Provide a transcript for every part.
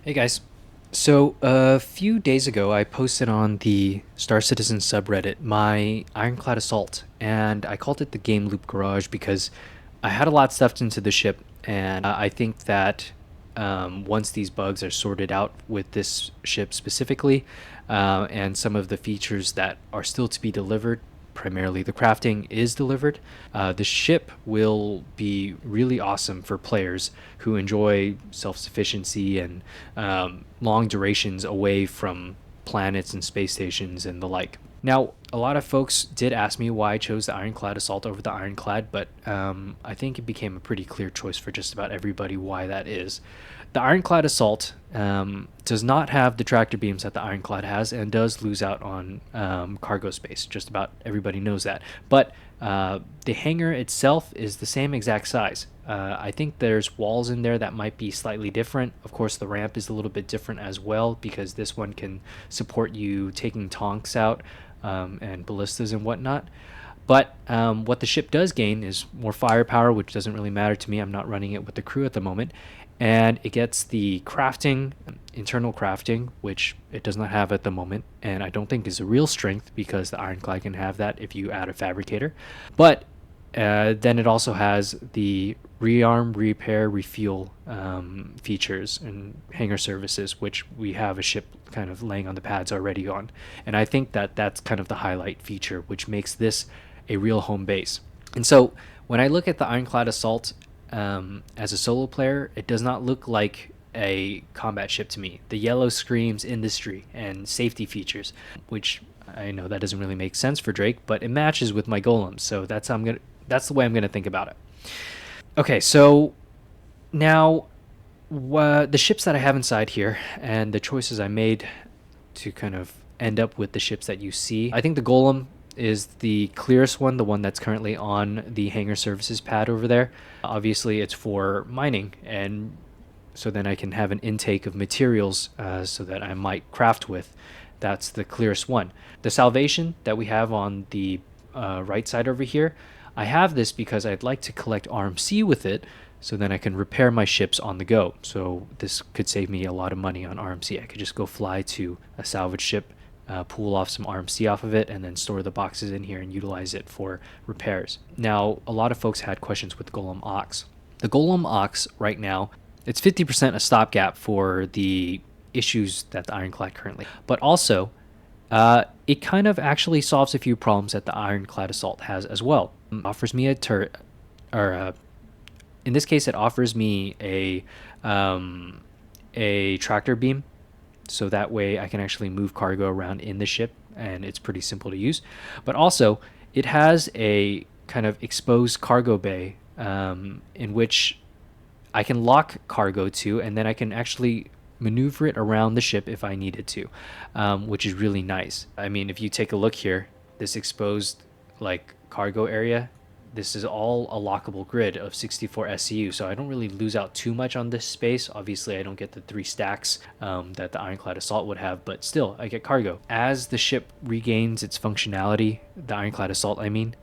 Hey guys. So a few days ago, I posted on the Star Citizen subreddit my Ironclad Assault, and I called it the Game Loop Garage because I had a lot stuffed into the ship, and I think that once these bugs are sorted out with this ship specifically, and some of the features that are still to be delivered, primarily the crafting is delivered, the ship will be really awesome for players who enjoy self-sufficiency and long durations away from planets and space stations and the like. Now, a lot of folks did ask me why I chose the Ironclad Assault over the Ironclad, but I think it became a pretty clear choice for just about everybody why that is. The Ironclad Assault does not have the tractor beams that the Ironclad has and does lose out on cargo space. Just about everybody knows that. But the hangar itself is the same exact size. I think there's walls in there that might be slightly different. Of course, the ramp is a little bit different as well because this one can support you taking tonks out and ballistas and whatnot. But what the ship does gain is more firepower, which doesn't really matter to me. I'm not running it with the crew at the moment. And it gets the crafting, internal crafting, which it does not have at the moment, and I don't think is a real strength because the Ironclad can have that if you add a fabricator. But then it also has the rearm, repair, refuel features and hangar services, which we have a ship kind of laying on the pads already on. And I think that that's kind of the highlight feature, which makes this a real home base. And so when I look at the Ironclad Assault as a solo player, it does not look like a combat ship to me. The yellow screams industry and safety features, which I know that doesn't really make sense for Drake, but it matches with my golems, so that's the way I'm gonna think about it. Okay, so now the ships that I have inside here and the choices I made to kind of end up with the ships that you see. I think the Golem is the clearest one, the one that's currently on the hangar services pad over there. Obviously, it's for mining, and so then I can have an intake of materials so that I might craft with. That's the clearest one. The Salvation that we have on the right side over here, I have this because I'd like to collect RMC with it so then I can repair my ships on the go. So this could save me a lot of money on RMC. I could just go fly to a salvage ship, pull off some RMC off of it, and then store the boxes in here and utilize it for repairs. Now, a lot of folks had questions with Golem Ox. The Golem Ox right now, it's 50% a stopgap for the issues that the Ironclad currently, but also it kind of actually solves a few problems that the Ironclad Assault has as well. It offers me a turret, or in this case, it offers me a tractor beam, so that way I can actually move cargo around in the ship, and it's pretty simple to use. But also, it has a kind of exposed cargo bay in which I can lock cargo to, and then I can actually maneuver it around the ship if I needed to, which is really nice. I mean, if you take a look here, this exposed like cargo area, this is all a lockable grid of 64 SCU, so I don't really lose out too much on this space. Obviously, I don't get the 3 stacks that the Ironclad Assault would have, but still, I get cargo. As the ship regains its functionality, the Ironclad Assault, I mean,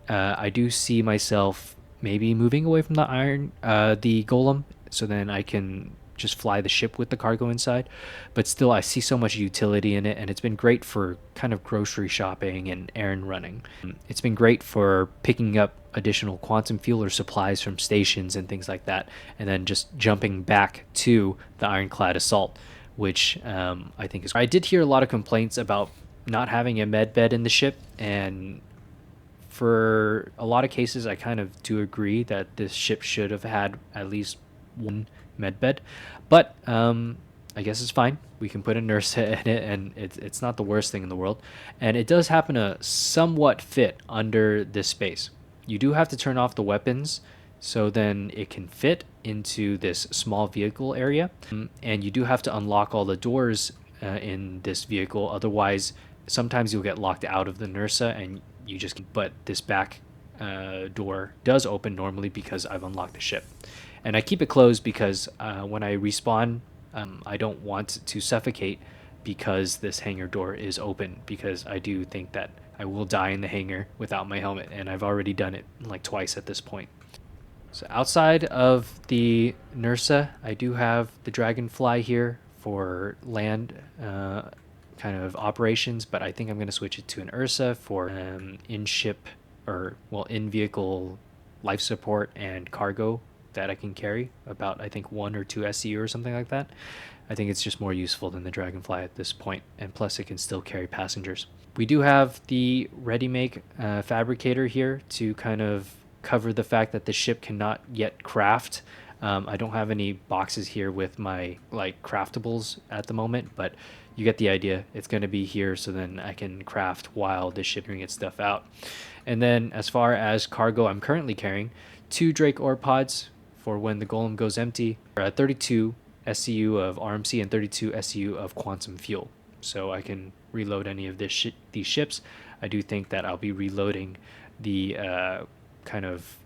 I do see myself maybe moving away from the Golem, so then I can just fly the ship with the cargo inside. But still, I see so much utility in it, and it's been great for kind of grocery shopping and errand running. It's been great for picking up additional quantum fuel or supplies from stations and things like that, and then just jumping back to the Ironclad Assault, which I think is. I did hear a lot of complaints about not having a med bed in the ship, and for a lot of cases, I kind of do agree that this ship should have had at least one medbed, but I guess it's fine. We can put a nurse in it, and it's not the worst thing in the world. And it does happen to somewhat fit under this space. You do have to turn off the weapons, so then it can fit into this small vehicle area. And you do have to unlock all the doors in this vehicle. Otherwise, sometimes you'll get locked out of the NERSA, and you just. But this back door does open normally because I've unlocked the ship. And I keep it closed because when I respawn, I don't want to suffocate because this hangar door is open, because I do think that I will die in the hangar without my helmet, and I've already done it like twice at this point. So outside of the NERSA, I do have the Dragonfly here for land kind of operations, but I think I'm going to switch it to an Ursa for in-ship or, well, in-vehicle life support and cargo that I can carry, about I think 1 or 2 SCU or something like that. I think it's just more useful than the Dragonfly at this point, and plus it can still carry passengers. We do have the ready-make fabricator here to kind of cover the fact that the ship cannot yet craft. I don't have any boxes here with my like craftables at the moment, but you get the idea. It's going to be here so then I can craft while the shipping its stuff out. And then as far as cargo, I'm currently carrying 2 Drake ore pods for when the golem goes empty, 32 SCU of RMC and 32 SCU of quantum fuel. So I can reload any of these ships. I do think that I'll be reloading the kind of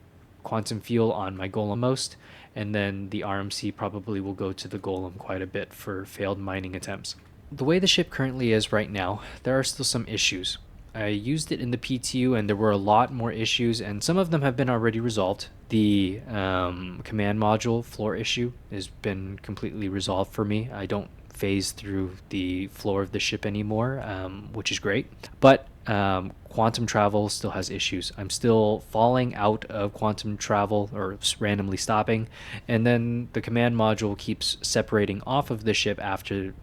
quantum fuel on my golem most, and then the RMC probably will go to the golem quite a bit for failed mining attempts. The way the ship currently is right now, there are still some issues. I used it in the PTU and there were a lot more issues, and some of them have been already resolved. The command module floor issue has been completely resolved for me. I don't phase through the floor of the ship anymore, which is great. But quantum travel still has issues. I'm still falling out of quantum travel or randomly stopping, and then the command module keeps separating off of the ship after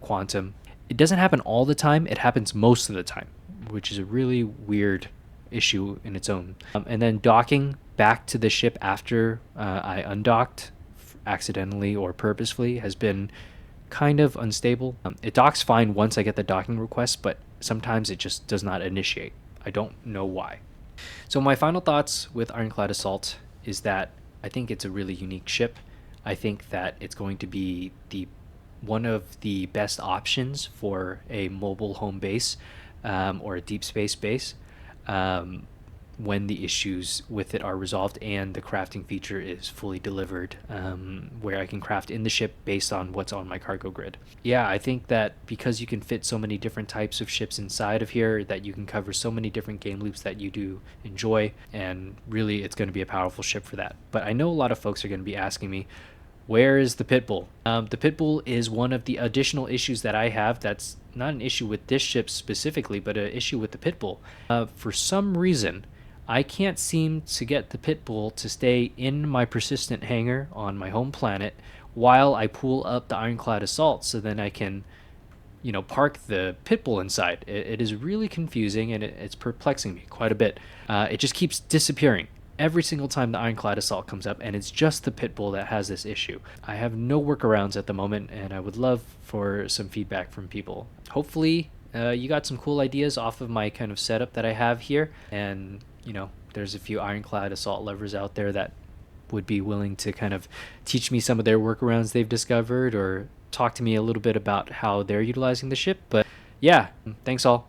quantum. It doesn't happen all the time, it happens most of the time, which is a really weird issue in its own. And then docking back to the ship after I undocked accidentally or purposefully has been kind of unstable. It docks fine once I get the docking request, but sometimes it just does not initiate. I don't know why. So my final thoughts with Ironclad Assault is that I think it's a really unique ship. I think that it's going to be one of the best options for a mobile home base or a deep space base when the issues with it are resolved and the crafting feature is fully delivered, where I can craft in the ship based on what's on my cargo grid. Yeah, I think that because you can fit so many different types of ships inside of here, that you can cover so many different game loops that you do enjoy, and really it's going to be a powerful ship for that. But I know a lot of folks are going to be asking me, where is the Pitbull? The Pitbull is one of the additional issues that I have. That's not an issue with this ship specifically, but an issue with the Pitbull. For some reason, I can't seem to get the Pitbull to stay in my persistent hangar on my home planet while I pull up the Ironclad Assault, so then I can, park the Pitbull inside. It is really confusing, and it's perplexing me quite a bit. It just keeps disappearing every single time the Ironclad Assault comes up, and it's just the Pitbull that has this issue. I have no workarounds at the moment, and I would love for some feedback from people. Hopefully you got some cool ideas off of my kind of setup that I have here, and there's a few Ironclad Assault lovers out there that would be willing to kind of teach me some of their workarounds they've discovered, or talk to me a little bit about how they're utilizing the ship. But yeah, thanks all.